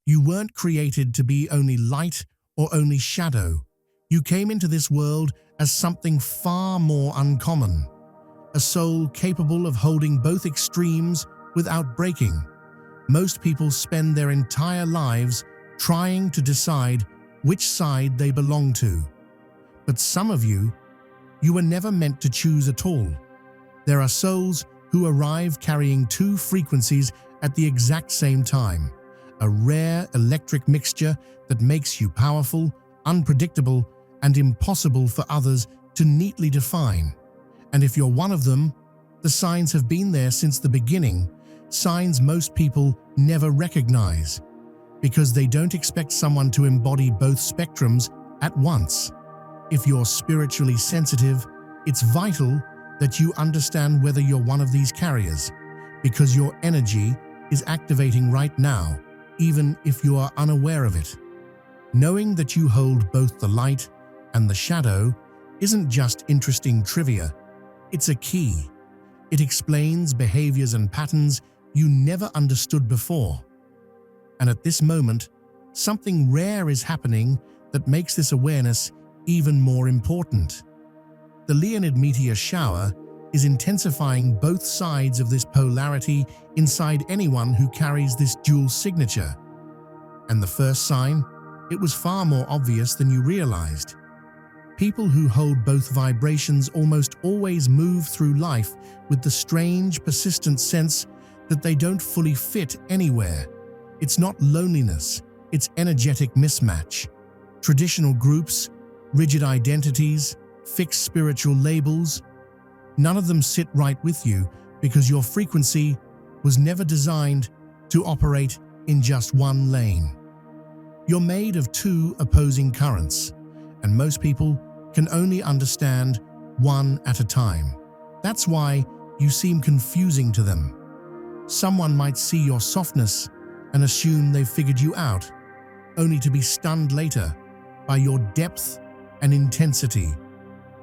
You weren't created to be only light or only shadow. You came into this world as something far more uncommon, a soul capable of holding both extremes without breaking. Most people spend their entire lives trying to decide which side they belong to. But some of you were never meant to choose at all. There are souls who arrive carrying two frequencies at the exact same time, a rare electric mixture that makes you powerful, unpredictable, and impossible for others to neatly define. And if you're one of them, the signs have been there since the beginning, signs most people never recognize, because they don't expect someone to embody both spectrums at once. If you're spiritually sensitive, it's vital that you understand whether you're one of these carriers, because your energy is activating right now, even if you are unaware of it. Knowing that you hold both the light and the shadow isn't just interesting trivia, it's a key. It explains behaviors and patterns you never understood before. And at this moment, something rare is happening that makes this awareness even more important. The Leonid meteor shower is intensifying both sides of this polarity inside anyone who carries this dual signature. And the first sign, it was far more obvious than you realized. People who hold both vibrations almost always move through life with the strange, persistent sense that they don't fully fit anywhere. It's not loneliness, it's energetic mismatch. Traditional groups, rigid identities, fixed spiritual labels, none of them sit right with you because your frequency was never designed to operate in just one lane. You're made of two opposing currents, and most people can only understand one at a time. That's why you seem confusing to them. Someone might see your softness and assume they've figured you out, only to be stunned later by your depth and intensity.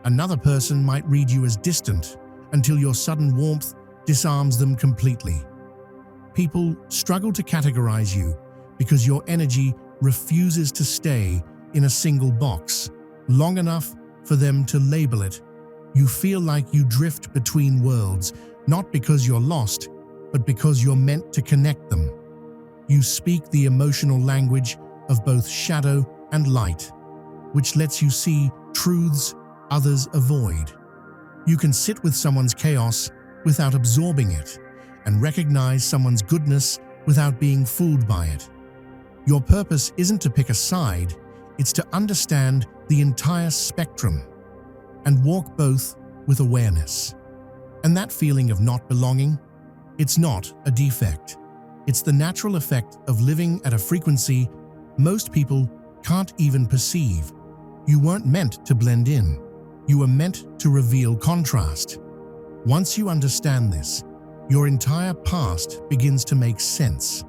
Another person might read you as distant until your sudden warmth disarms them completely. People struggle to categorize you because your energy refuses to stay in a single box long enough for them to label it. You feel like you drift between worlds, not because you're lost, but because you're meant to connect them. You speak the emotional language of both shadow and light, which lets you see truths others avoid. You can sit with someone's chaos without absorbing it, and recognize someone's goodness without being fooled by it. Your purpose isn't to pick a side, it's to understand the entire spectrum and walk both with awareness. And that feeling of not belonging, it's not a defect. It's the natural effect of living at a frequency most people can't even perceive. You weren't meant to blend in. You were meant to reveal contrast. Once you understand this, your entire past begins to make sense.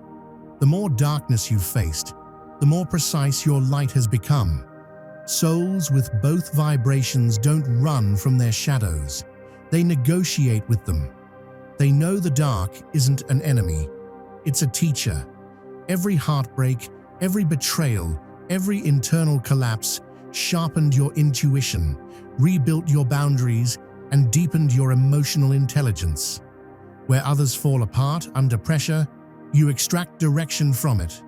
The more darkness you've faced, the more precise your light has become. Souls with both vibrations don't run from their shadows. They negotiate with them. They know the dark isn't an enemy. It's a teacher. Every heartbreak, every betrayal, every internal collapse sharpened your intuition, rebuilt your boundaries, and deepened your emotional intelligence. Where others fall apart under pressure, you extract direction from it.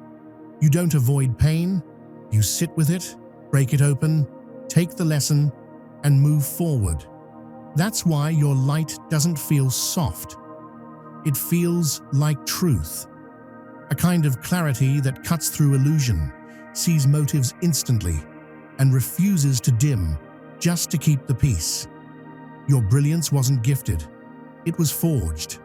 You don't avoid pain, you sit with it, break it open, take the lesson, and move forward. That's why your light doesn't feel soft. It feels like truth. A kind of clarity that cuts through illusion, sees motives instantly, and refuses to dim just to keep the peace. Your brilliance wasn't gifted, it was forged.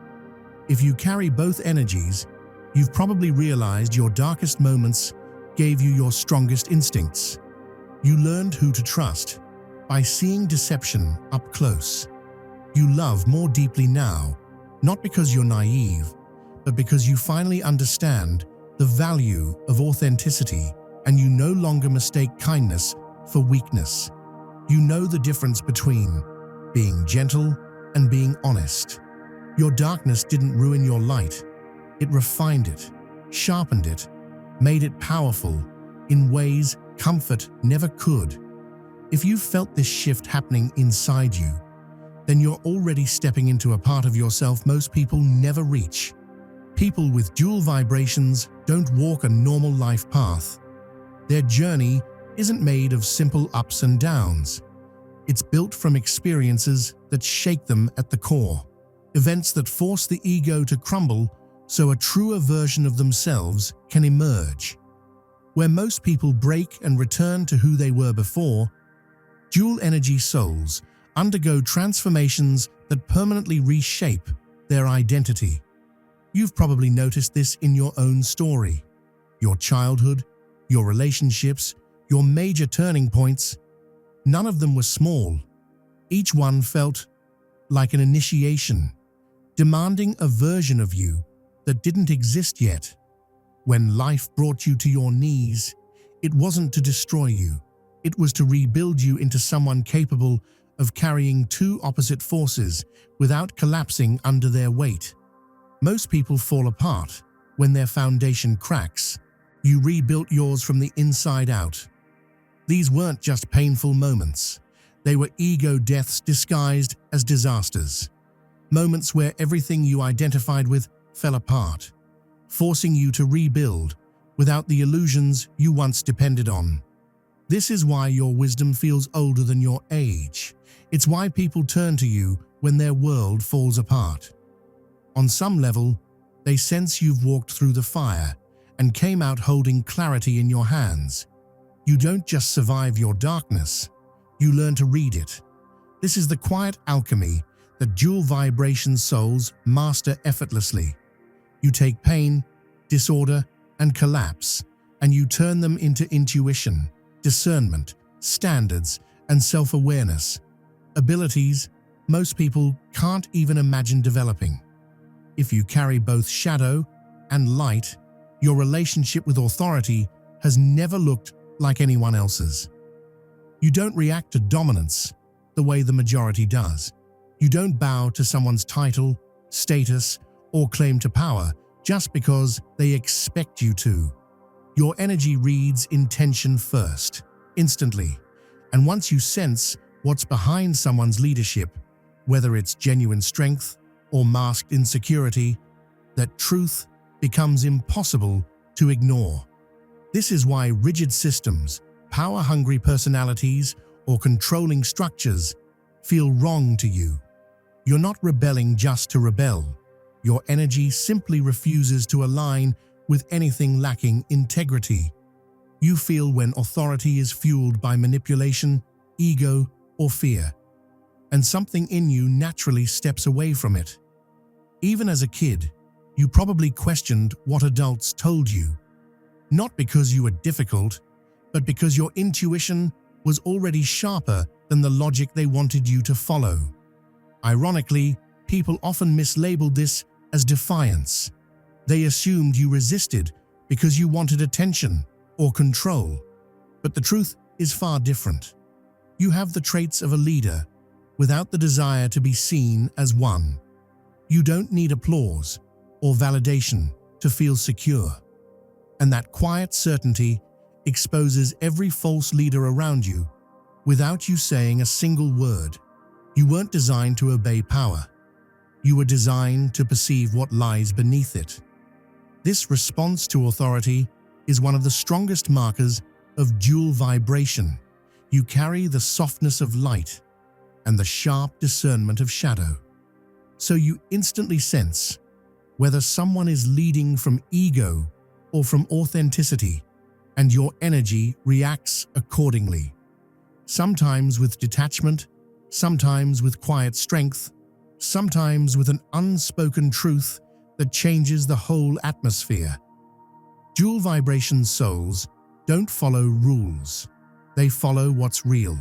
If you carry both energies, you've probably realized your darkest moments gave you your strongest instincts. You learned who to trust by seeing deception up close. You love more deeply now, not because you're naive, but because you finally understand the value of authenticity, and you no longer mistake kindness for weakness. You know the difference between being gentle and being honest. Your darkness didn't ruin your light. It refined it, sharpened it, made it powerful in ways comfort never could. If you've felt this shift happening inside you, then you're already stepping into a part of yourself most people never reach. People with dual vibrations don't walk a normal life path. Their journey isn't made of simple ups and downs. It's built from experiences that shake them at the core, events that force the ego to crumble so a truer version of themselves can emerge. Where most people break and return to who they were before, dual energy souls undergo transformations that permanently reshape their identity. You've probably noticed this in your own story, your childhood, your relationships, your major turning points. None of them were small. Each one felt like an initiation, demanding a version of you that didn't exist yet. When life brought you to your knees, it wasn't to destroy you. It was to rebuild you into someone capable of carrying two opposite forces without collapsing under their weight. Most people fall apart when their foundation cracks. You rebuilt yours from the inside out. These weren't just painful moments. They were ego deaths disguised as disasters. Moments where everything you identified with fell apart, forcing you to rebuild without the illusions you once depended on. This is why your wisdom feels older than your age. It's why people turn to you when their world falls apart. On some level, they sense you've walked through the fire and came out holding clarity in your hands. You don't just survive your darkness, you learn to read it. This is the quiet alchemy that dual vibration souls master effortlessly. You take pain, disorder, and collapse, and you turn them into intuition, discernment, standards, and self-awareness. Abilities most people can't even imagine developing. If you carry both shadow and light, your relationship with authority has never looked like anyone else's. You don't react to dominance the way the majority does. You don't bow to someone's title, status, or claim to power just because they expect you to. Your energy reads intention first, instantly, and once you sense what's behind someone's leadership, whether it's genuine strength or masked insecurity, that truth becomes impossible to ignore. This is why rigid systems, power-hungry personalities, or controlling structures feel wrong to you. You're not rebelling just to rebel. Your energy simply refuses to align with anything lacking integrity. You feel when authority is fueled by manipulation, ego, or fear, and something in you naturally steps away from it. Even as a kid, you probably questioned what adults told you, not because you were difficult, but because your intuition was already sharper than the logic they wanted you to follow. Ironically, people often mislabeled this as defiance. They assumed you resisted because you wanted attention or control. But the truth is far different. You have the traits of a leader without the desire to be seen as one. You don't need applause or validation to feel secure. And that quiet certainty exposes every false leader around you without you saying a single word. You weren't designed to obey power. You were designed to perceive what lies beneath it. This response to authority is one of the strongest markers of dual vibration. You carry the softness of light and the sharp discernment of shadow. So you instantly sense whether someone is leading from ego or from authenticity, and your energy reacts accordingly. Sometimes with detachment, sometimes with quiet strength, sometimes with an unspoken truth that changes the whole atmosphere. Dual vibration souls don't follow rules. They follow what's real.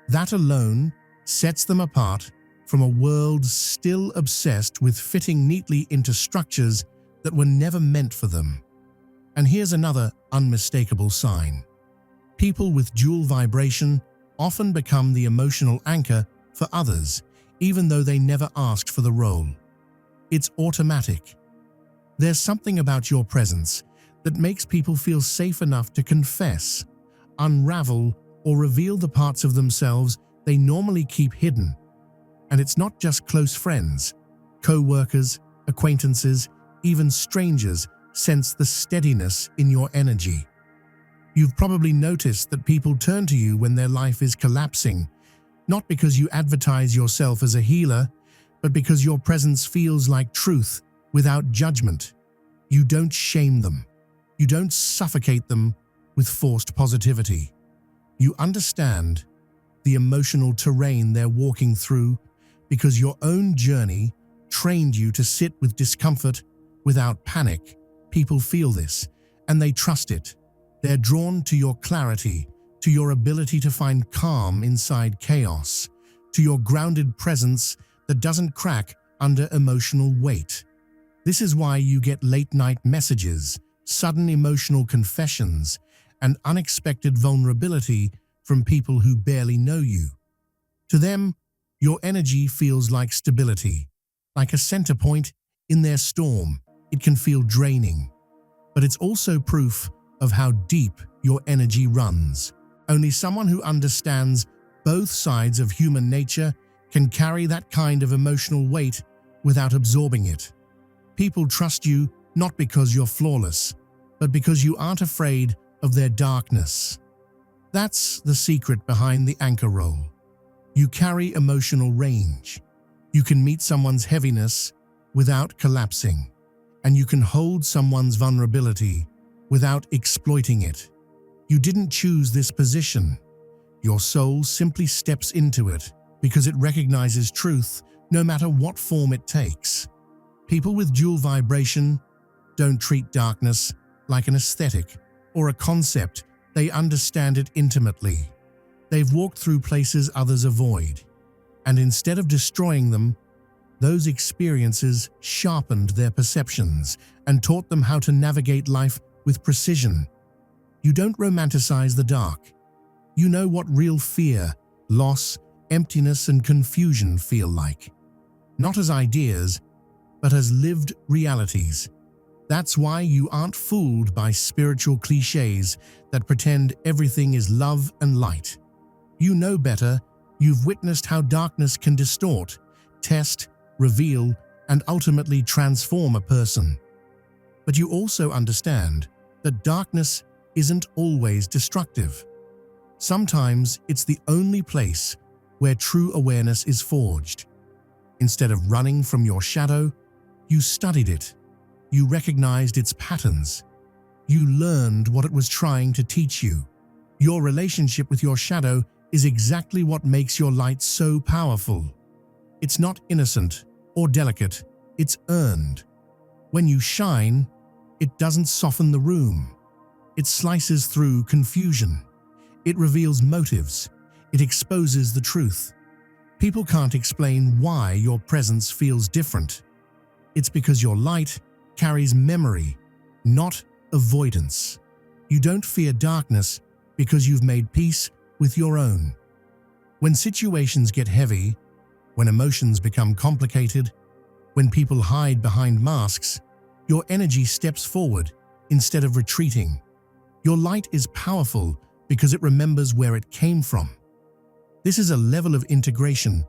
That alone sets them apart from a world still obsessed with fitting neatly into structures that were never meant for them. And here's another unmistakable sign. People with dual vibration often become the emotional anchor for others, even though they never asked for the role. It's automatic. There's something about your presence that makes people feel safe enough to confess, unravel, or reveal the parts of themselves they normally keep hidden. And it's not just close friends. Co-workers, acquaintances, even strangers sense the steadiness in your energy. You've probably noticed that people turn to you when their life is collapsing, not because you advertise yourself as a healer, but because your presence feels like truth without judgment. You don't shame them. You don't suffocate them with forced positivity. You understand the emotional terrain they're walking through because your own journey trained you to sit with discomfort without panic. People feel this, and they trust it. They're drawn to your clarity, to your ability to find calm inside chaos, to your grounded presence that doesn't crack under emotional weight. This is why you get late-night messages, sudden emotional confessions, and unexpected vulnerability from people who barely know you. To them, your energy feels like stability, like a center point in their storm. It can feel draining, but it's also proof of how deep your energy runs. Only someone who understands both sides of human nature can carry that kind of emotional weight without absorbing it. People trust you not because you're flawless, but because you aren't afraid of their darkness. That's the secret behind the anchor role. You carry emotional range. You can meet someone's heaviness without collapsing, and you can hold someone's vulnerability without exploiting it. You didn't choose this position. Your soul simply steps into it because it recognizes truth no matter what form it takes. People with dual vibration don't treat darkness like an aesthetic or a concept. They understand it intimately. They've walked through places others avoid, and instead of destroying them, those experiences sharpened their perceptions and taught them how to navigate life with precision. You don't romanticize the dark. You know what real fear, loss, emptiness, and confusion feel like. Not as ideas, but as lived realities. That's why you aren't fooled by spiritual cliches that pretend everything is love and light. You know better. You've witnessed how darkness can distort, test, reveal, and ultimately transform a person. But you also understand that darkness isn't always destructive. Sometimes it's the only place where true awareness is forged. Instead of running from your shadow, you studied it. You recognized its patterns. You learned what it was trying to teach you. Your relationship with your shadow is exactly what makes your light so powerful. It's not innocent or delicate, it's earned. When you shine, it doesn't soften the room. It slices through confusion. It reveals motives. It exposes the truth. People can't explain why your presence feels different. It's because your light carries memory, not avoidance. You don't fear darkness because you've made peace with your own. When situations get heavy, when emotions become complicated, when people hide behind masks, your energy steps forward instead of retreating. Your light is powerful because it remembers where it came from. This is a level of integration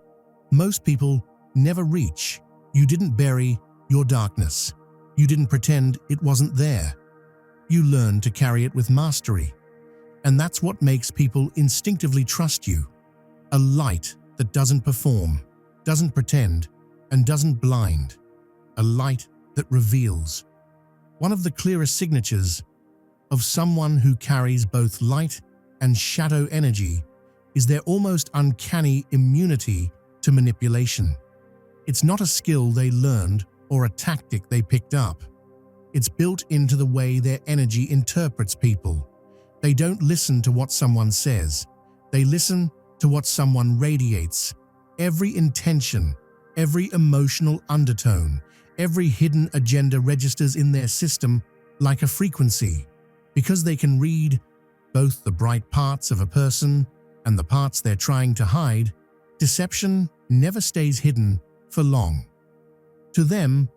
most people never reach. You didn't bury your darkness. You didn't pretend it wasn't there. You learned to carry it with mastery. And that's what makes people instinctively trust you. A light that doesn't perform, doesn't pretend, and doesn't blind. A light that reveals. One of the clearest signatures of someone who carries both light and shadow energy is their almost uncanny immunity to manipulation. It's not a skill they learned or a tactic they picked up. It's built into the way their energy interprets people. They don't listen to what someone says. They listen to what someone radiates. Every intention, every emotional undertone, every hidden agenda registers in their system like a frequency. Because they can read both the bright parts of a person and the parts they're trying to hide, deception never stays hidden for long. To them,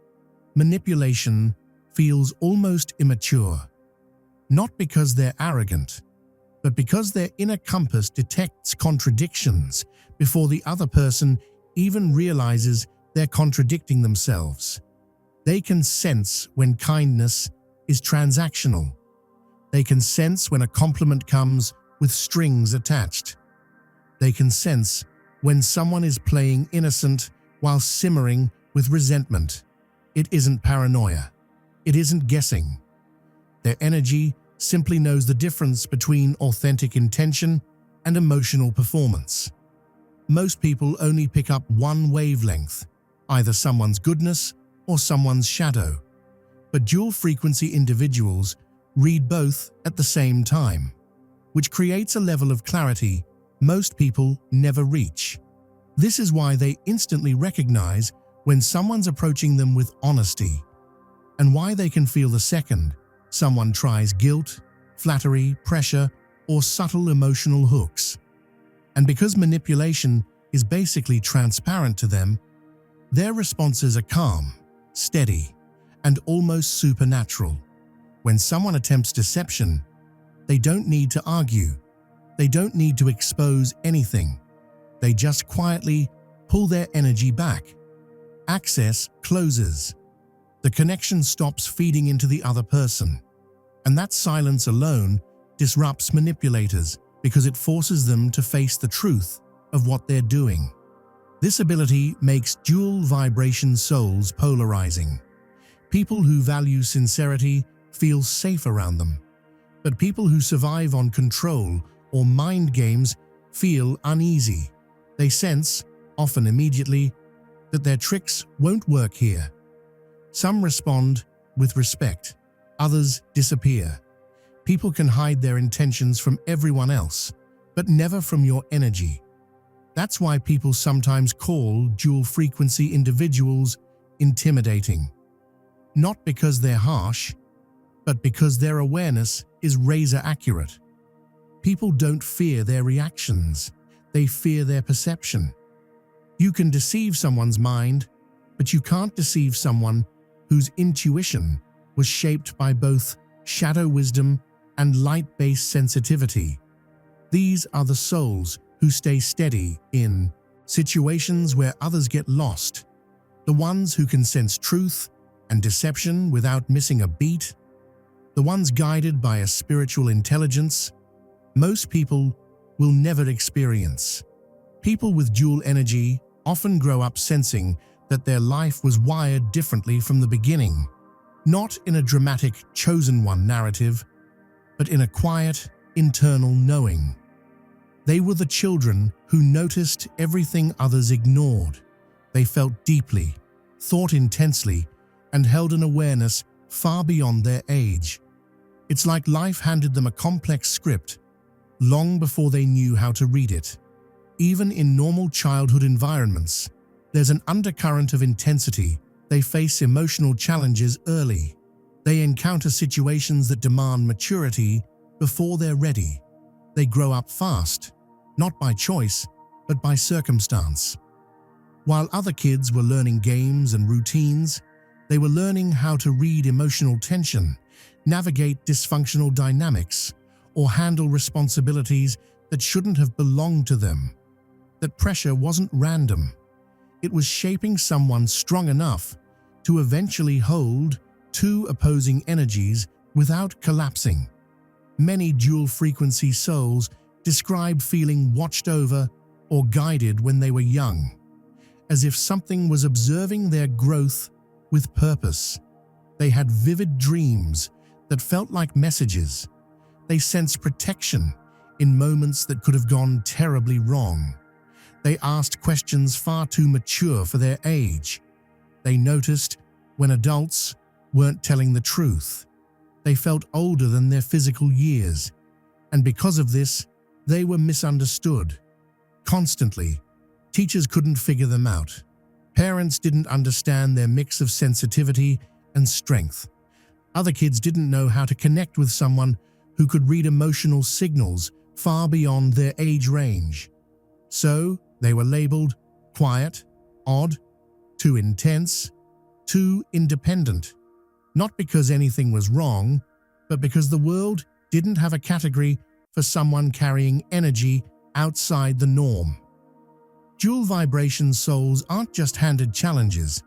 manipulation feels almost immature. not because they're arrogant, but because their inner compass detects contradictions before the other person even realizes they're contradicting themselves. They can sense when kindness is transactional. They can sense when a compliment comes with strings attached. They can sense when someone is playing innocent while simmering with resentment. It isn't paranoia. It isn't guessing. Their energy simply knows the difference between authentic intention and emotional performance. Most people only pick up one wavelength, either someone's goodness or someone's shadow. But dual-frequency individuals read both at the same time, which creates a level of clarity most people never reach. This is why they instantly recognize when someone's approaching them with honesty, and why they can feel the second someone tries guilt, flattery, pressure, or subtle emotional hooks. And because manipulation is basically transparent to them, their responses are calm, steady, and almost supernatural. When someone attempts deception, they don't need to argue. They don't need to expose anything. They just quietly pull their energy back. Access closes. The connection stops feeding into the other person. And that silence alone disrupts manipulators because it forces them to face the truth of what they're doing. This ability makes dual vibration souls polarizing. People who value sincerity feel safe around them, but people who survive on control or mind games feel uneasy. They sense, often immediately, that their tricks won't work here. Some respond with respect, others disappear. People can hide their intentions from everyone else, but never from your energy. That's why people sometimes call dual-frequency individuals intimidating. Not because they're harsh, but because their awareness is razor-accurate. People don't fear their reactions, they fear their perception. You can deceive someone's mind, but you can't deceive someone whose intuition was shaped by both shadow wisdom and light-based sensitivity. These are the souls who stay steady in situations where others get lost, the ones who can sense truth and deception without missing a beat, the ones guided by a spiritual intelligence most people will never experience. People with dual energy often grow up sensing that their life was wired differently from the beginning, not in a dramatic chosen one narrative, but in a quiet, internal knowing. They were the children who noticed everything others ignored. They felt deeply, thought intensely, and held an awareness far beyond their age. It's like life handed them a complex script long before they knew how to read it. Even in normal childhood environments, there's an undercurrent of intensity. They face emotional challenges early. They encounter situations that demand maturity before they're ready. They grow up fast, not by choice, but by circumstance. While other kids were learning games and routines, they were learning how to read emotional tension, navigate dysfunctional dynamics, or handle responsibilities that shouldn't have belonged to them. That pressure wasn't random. It was shaping someone strong enough to eventually hold two opposing energies without collapsing. Many dual-frequency souls describe feeling watched over or guided when they were young, as if something was observing their growth with purpose. They had vivid dreams that felt like messages. They sensed protection in moments that could have gone terribly wrong. They asked questions far too mature for their age. They noticed when adults weren't telling the truth. They felt older than their physical years, and because of this, they were misunderstood. Constantly, teachers couldn't figure them out. Parents didn't understand their mix of sensitivity and strength. Other kids didn't know how to connect with someone who could read emotional signals far beyond their age range. So, they were labeled quiet, odd, too intense, too independent. Not because anything was wrong, but because the world didn't have a category for someone carrying energy outside the norm. Dual vibration souls aren't just handed challenges,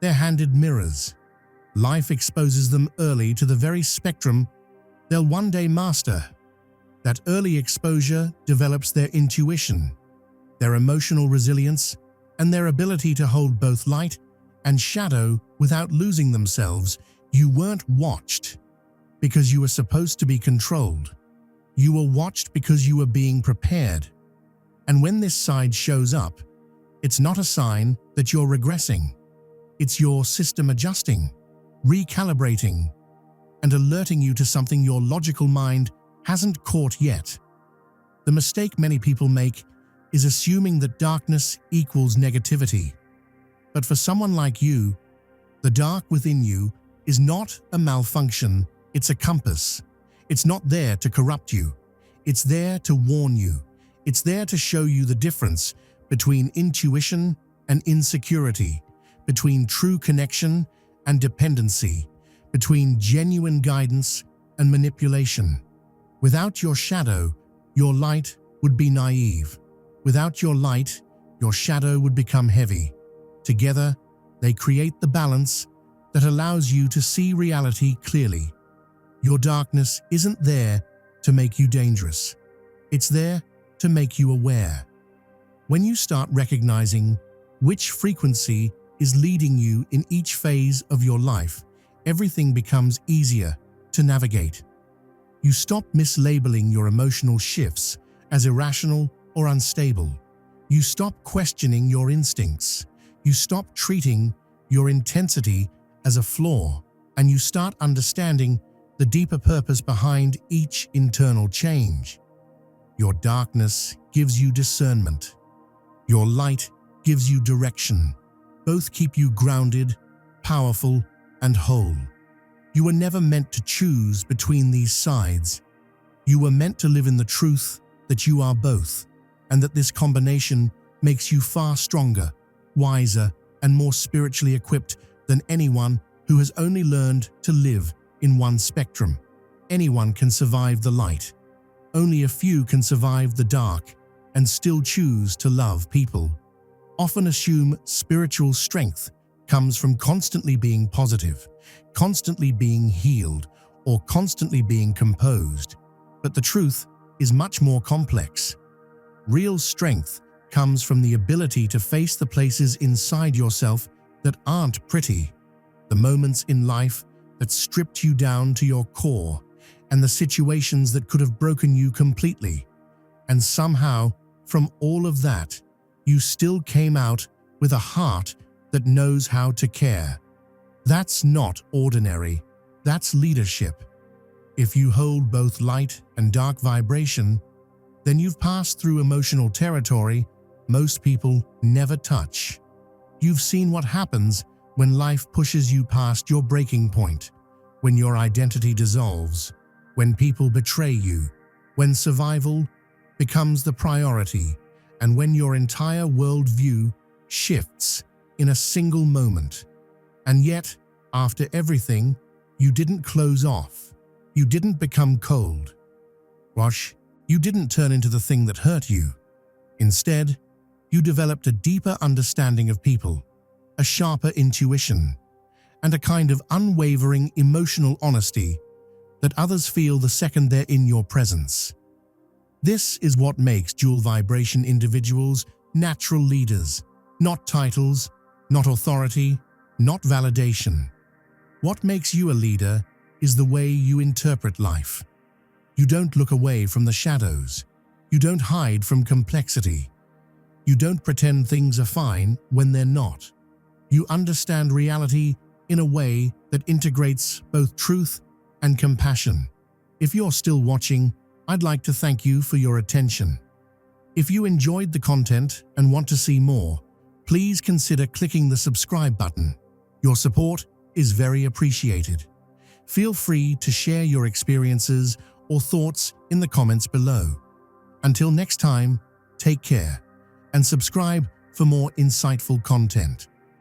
they're handed mirrors. Life exposes them early to the very spectrum they'll one day master. That early exposure develops their intuition, their emotional resilience, and their ability to hold both light and shadow without losing themselves. You weren't watched because you were supposed to be controlled. You were watched because you were being prepared. And when this side shows up, it's not a sign that you're regressing. It's your system adjusting, recalibrating, and alerting you to something your logical mind hasn't caught yet. The mistake many people make is assuming that darkness equals negativity. But for someone like you, the dark within you is not a malfunction, it's a compass. It's not there to corrupt you. It's there to warn you. It's there to show you the difference between intuition and insecurity, between true connection and dependency, between genuine guidance and manipulation. Without your shadow, your light would be naive. Without your light, your shadow would become heavy. Together, they create the balance that allows you to see reality clearly. Your darkness isn't there to make you dangerous. It's there to make you aware. When you start recognizing which frequency is leading you in each phase of your life, everything becomes easier to navigate. You stop mislabeling your emotional shifts as irrational or unstable. You stop questioning your instincts. You stop treating your intensity as a flaw, and you start understanding the deeper purpose behind each internal change. Your darkness gives you discernment. Your light gives you direction. Both keep you grounded, powerful, and whole. You were never meant to choose between these sides. You were meant to live in the truth that you are both, and that this combination makes you far stronger, wiser, and more spiritually equipped than anyone who has only learned to live in one spectrum. Anyone can survive the light. Only a few can survive the dark and still choose to love people. Often assume spiritual strength comes from constantly being positive, constantly being healed, or constantly being composed. But the truth is much more complex. Real strength comes from the ability to face the places inside yourself that aren't pretty, the moments in life that stripped you down to your core, and the situations that could have broken you completely. And somehow, from all of that, you still came out with a heart that knows how to care. That's not ordinary, that's leadership. If you hold both light and dark vibration, then you've passed through emotional territory most people never touch. You've seen what happens when life pushes you past your breaking point, when your identity dissolves, when people betray you, when survival becomes the priority, and when your entire worldview shifts in a single moment. And yet, after everything, you didn't close off. You didn't become cold. Wash, you didn't turn into the thing that hurt you. Instead, you developed a deeper understanding of people, a sharper intuition, and a kind of unwavering emotional honesty that others feel the second they're in your presence. This is what makes dual vibration individuals natural leaders, not titles, not authority, not validation. What makes you a leader is the way you interpret life. You don't look away from the shadows. You don't hide from complexity. You don't pretend things are fine when they're not. You understand reality in a way that integrates both truth and compassion. If you're still watching, I'd like to thank you for your attention. If you enjoyed the content and want to see more, please consider clicking the subscribe button. Your support is very appreciated. Feel free to share your experiences or thoughts in the comments below. Until next time, take care and subscribe for more insightful content.